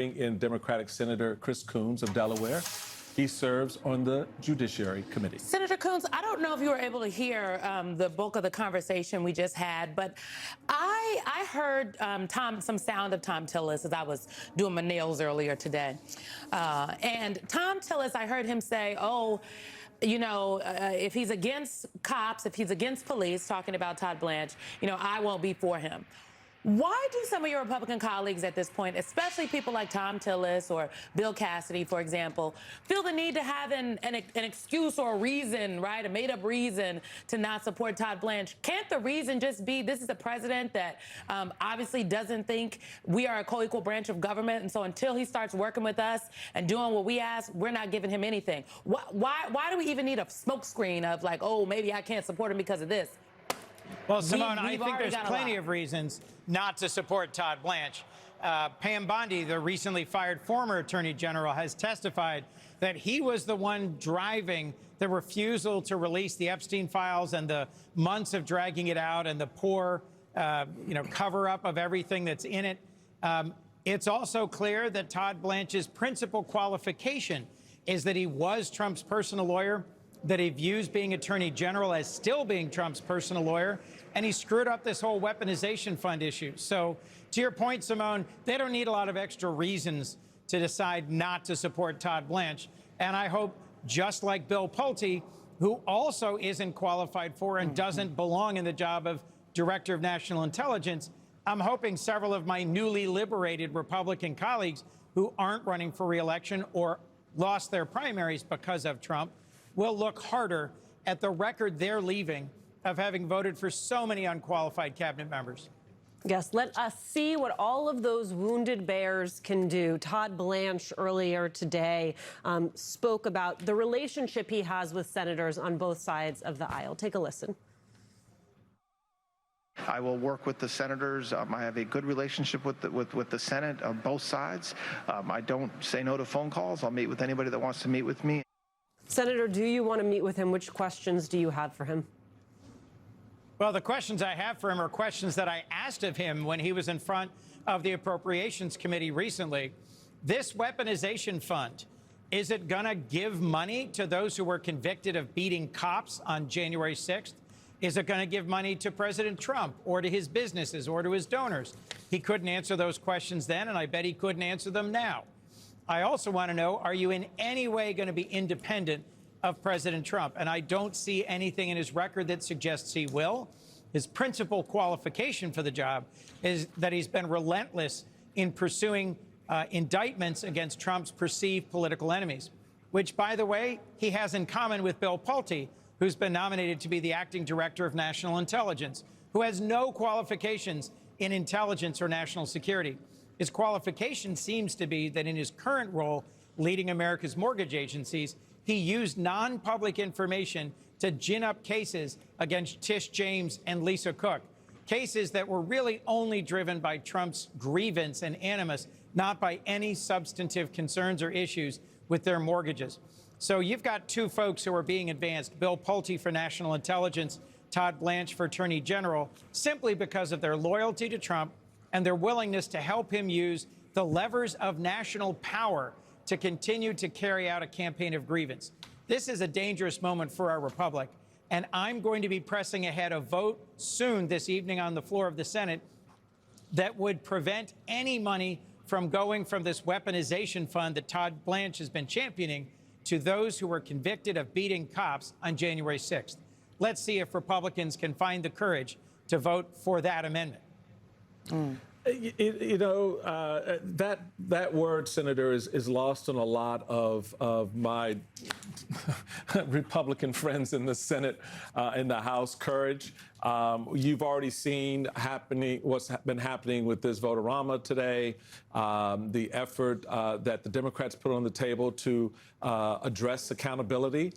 in Democratic Senator Chris Coons of Delaware. He serves on the Judiciary Committee. Senator Coons, I don't know if you were able to hear the bulk of the conversation we just had, but I heard some sound of Tom Tillis as I was doing my nails earlier today. And Tom Tillis, I heard him say, if he's against cops, if he's against police, talking about Todd Blanche, I won't be for him. Why do some of your Republican colleagues at this point, especially people like Tom Tillis or Bill Cassidy, for example, feel the need to have an excuse or a reason, right, a made-up reason to not support Todd Blanche? Can't the reason just be this is a president that obviously doesn't think we are a co-equal branch of government, and so until he starts working with us and doing what we ask, we're not giving him anything? Why do we even need a smokescreen of like, oh, maybe I can't support him because of this? Well, Symone, I think there's plenty of reasons not to support Todd Blanche. Pam Bondi, the recently fired former Attorney General, has testified that he was the one driving the refusal to release the Epstein files and the months of dragging it out and the poor, cover-up of everything that's in it. It's also clear that Todd Blanche's principal qualification is that he was Trump's personal lawyer, that he views being Attorney General as still being Trump's personal lawyer, and he screwed up this whole weaponization fund issue. So, to your point, Symone, they don't need a lot of extra reasons to decide not to support Todd Blanche. And I hope, just like Bill Pulte, who also isn't qualified for and doesn't belong in the job of Director of National Intelligence, I'm hoping several of my newly liberated Republican colleagues who aren't running for re-election or lost their primaries because of Trump will look harder at the record they're leaving of having voted for so many unqualified cabinet members. Yes, let us see what all of those wounded bears can do. Todd Blanche earlier today spoke about the relationship he has with senators on both sides of the aisle. Take a listen. I will work with the senators. I have a good relationship with the Senate on both sides. I don't say no to phone calls. I'll meet with anybody that wants to meet with me. Senator, do you want to meet with him? Which questions do you have for him? Well, the questions I have for him are questions that I asked of him when he was in front of the Appropriations Committee recently. This weaponization fund, is it going to give money to those who were convicted of beating cops on January 6th? Is it going to give money to President Trump or to his businesses or to his donors? He couldn't answer those questions then, and I bet he couldn't answer them now. I also want to know, are you in any way going to be independent of President Trump? And I don't see anything in his record that suggests he will. His principal qualification for the job is that he's been relentless in pursuing indictments against Trump's perceived political enemies, which, by the way, he has in common with Bill Pulte, who's been nominated to be the acting director of national intelligence, who has no qualifications in intelligence or national security. His qualification seems to be that in his current role leading America's mortgage agencies, he used non-public information to gin up cases against Tish James and Lisa Cook, cases that were really only driven by Trump's grievance and animus, not by any substantive concerns or issues with their mortgages. So you've got two folks who are being advanced, Bill Pulte for national intelligence, Todd Blanche for Attorney General, simply because of their loyalty to Trump and their willingness to help him use the levers of national power to continue to carry out a campaign of grievance. This is a dangerous moment for our republic, and I'm going to be pressing ahead a vote soon this evening on the floor of the Senate that would prevent any money from going from this weaponization fund that Todd Blanche has been championing to those who were convicted of beating cops on January 6th. Let's see if Republicans can find the courage to vote for that amendment. That word, Senator, is lost on a lot of my Republican friends in the Senate, in the House, courage. You've already seen what's been happening with this vote-a-rama today, the effort that the Democrats put on the table to address accountability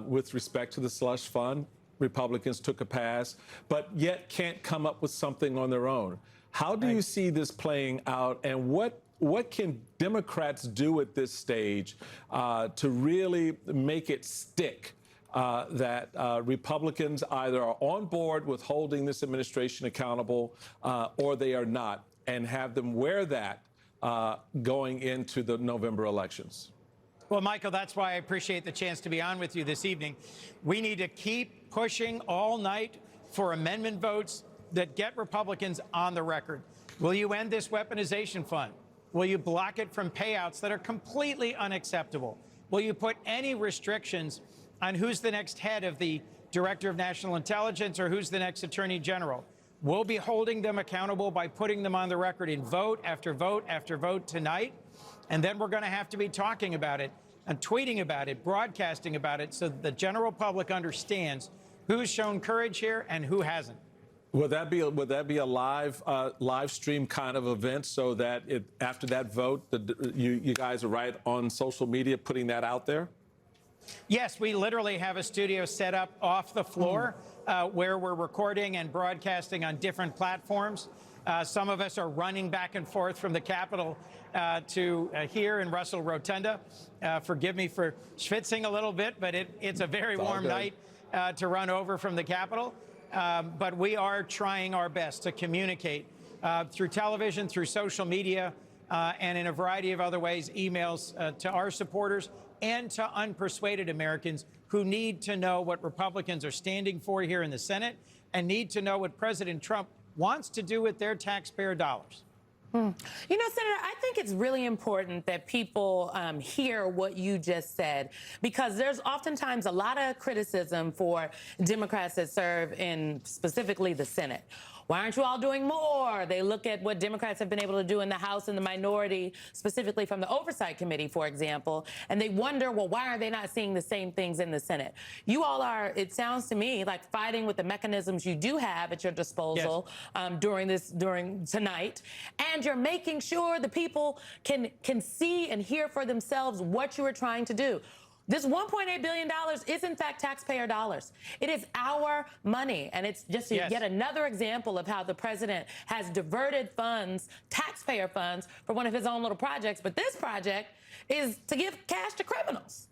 with respect to the slush fund. Republicans took a pass, but yet can't come up with something on their own. How do you see this playing out, and what can Democrats do at this stage to really make it stick that Republicans either are on board with holding this administration accountable or they are not, and have them wear that going into the November elections? Well, Michael, that's why I appreciate the chance to be on with you this evening. We need to keep pushing all night for amendment votes that get Republicans on the record. Will you end this weaponization fund? Will you block it from payouts that are completely unacceptable? Will you put any restrictions on who's the next head of the Director of National Intelligence or who's the next Attorney General? We'll be holding them accountable by putting them on the record in vote after vote after vote tonight. And then we're going to have to be talking about it and tweeting about it, broadcasting about it, so that the general public understands who's shown courage here and who hasn't. Would that be a live stream kind of event, so that after that vote, you guys are right on social media putting that out there? Yes, we literally have a studio set up off the floor where we're recording and broadcasting on different platforms. Some of us are running back and forth from the Capitol to here in Russell Rotunda. Forgive me for schwitzing a little bit, but it's a very warm night to run over from the Capitol. But we are trying our best to communicate through television, through social media, and in a variety of other ways, emails to our supporters and to unpersuaded Americans who need to know what Republicans are standing for here in the Senate and need to know what President Trump wants to do with their taxpayer dollars. You know, Senator, I think it's really important that people hear what you just said, because there's oftentimes a lot of criticism for Democrats that serve in specifically the Senate. Why aren't you all doing more? They look at what Democrats have been able to do in the House and the minority, specifically from the Oversight Committee, for example, and they wonder, well, why are they not seeing the same things in the Senate? You all are, it sounds to me, like fighting with the mechanisms you do have at your disposal during tonight, and you're making sure the people can see and hear for themselves what you are trying to do. This $1.8 billion is, in fact, taxpayer dollars. It is our money, and it's just yet another example of how the president has diverted funds, taxpayer funds, for one of his own little projects. But this project is to give cash to criminals.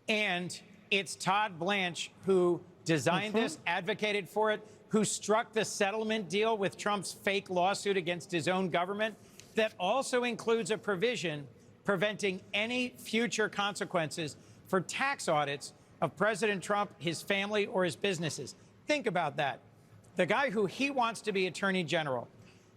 And it's Todd Blanche who designed this, advocated for it, who struck the settlement deal with Trump's fake lawsuit against his own government that also includes a provision preventing any future consequences for tax audits of President Trump, his family, or his businesses. Think about that. The guy who he wants to be Attorney General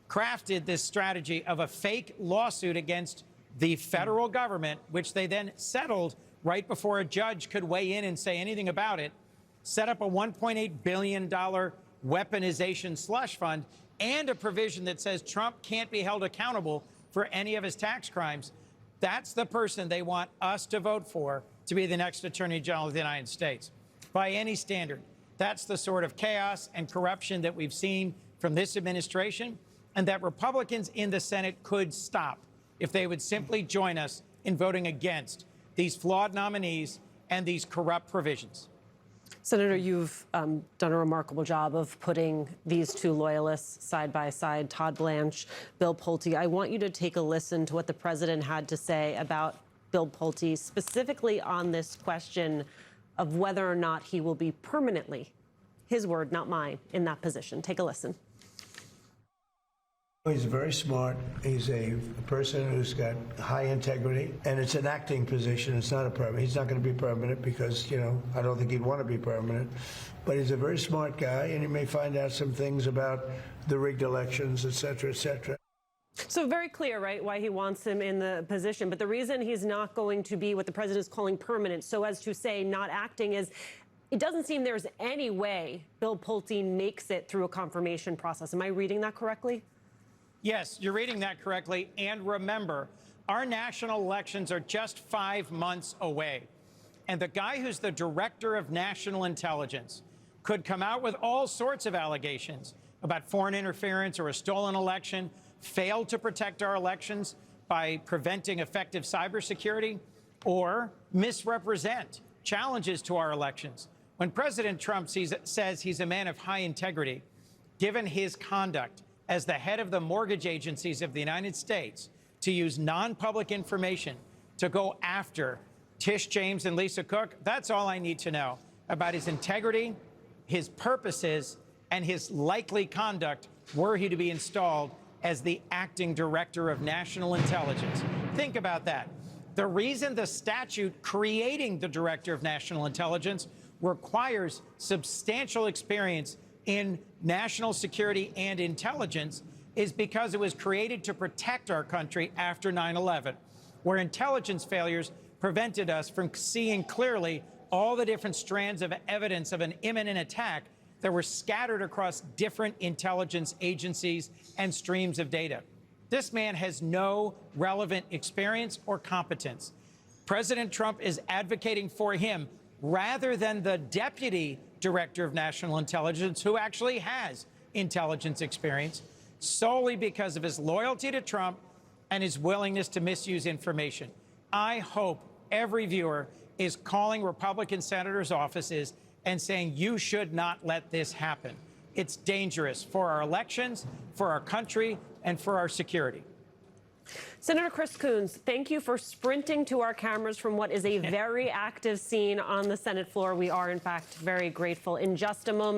crafted this strategy of a fake lawsuit against the federal government, which they then settled right before a judge could weigh in and say anything about it, set up a $1.8 billion weaponization slush fund, and a provision that says Trump can't be held accountable for any of his tax crimes. That's the person they want us to vote for to be the next Attorney General of the United States. By any standard, that's the sort of chaos and corruption that we've seen from this administration, and that Republicans in the Senate could stop if they would simply join us in voting against these flawed nominees and these corrupt provisions. Senator, you've done a remarkable job of putting these two loyalists side by side, Todd Blanche, Bill Pulte. I want you to take a listen to what the president had to say about Bill Pulte, specifically on this question of whether or not he will be permanently, his word, not mine, in that position. Take a listen. He's very smart. He's a person who's got high integrity, and it's an acting position. It's not a permanent. He's not going to be permanent because, you know, I don't think he'd want to be permanent. But he's a very smart guy, and he may find out some things about the rigged elections, et cetera, et cetera. So very clear, right, why he wants him in the position. But the reason he's not going to be what the president is calling permanent, so as to say not acting, is it doesn't seem there's any way Bill Pulte makes it through a confirmation process. Am I reading that correctly? Yes, you're reading that correctly. And remember, our national elections are just 5 months away. And the guy who's the director of national intelligence could come out with all sorts of allegations about foreign interference or a stolen election, fail to protect our elections by preventing effective cybersecurity, or misrepresent challenges to our elections. When President Trump says he's a man of high integrity, given his conduct as the head of the mortgage agencies of the United States to use non-public information to go after Tish James and Lisa Cook, that's all I need to know about his integrity, his purposes, and his likely conduct were he to be installed as the acting director of national intelligence. Think about that. The reason the statute creating the director of national intelligence requires substantial experience in national security and intelligence is because it was created to protect our country after 9/11, where intelligence failures prevented us from seeing clearly all the different strands of evidence of an imminent attack that were scattered across different intelligence agencies and streams of data. This man has no relevant experience or competence. President Trump is advocating for him rather than the deputy director of national intelligence, who actually has intelligence experience, solely because of his loyalty to Trump and his willingness to misuse information. I hope every viewer is calling Republican senators' offices and saying, you should not let this happen. It's dangerous for our elections, for our country, and for our security. Senator Chris Coons, thank you for sprinting to our cameras from what is a very active scene on the Senate floor. We are, in fact, very grateful. In just a moment.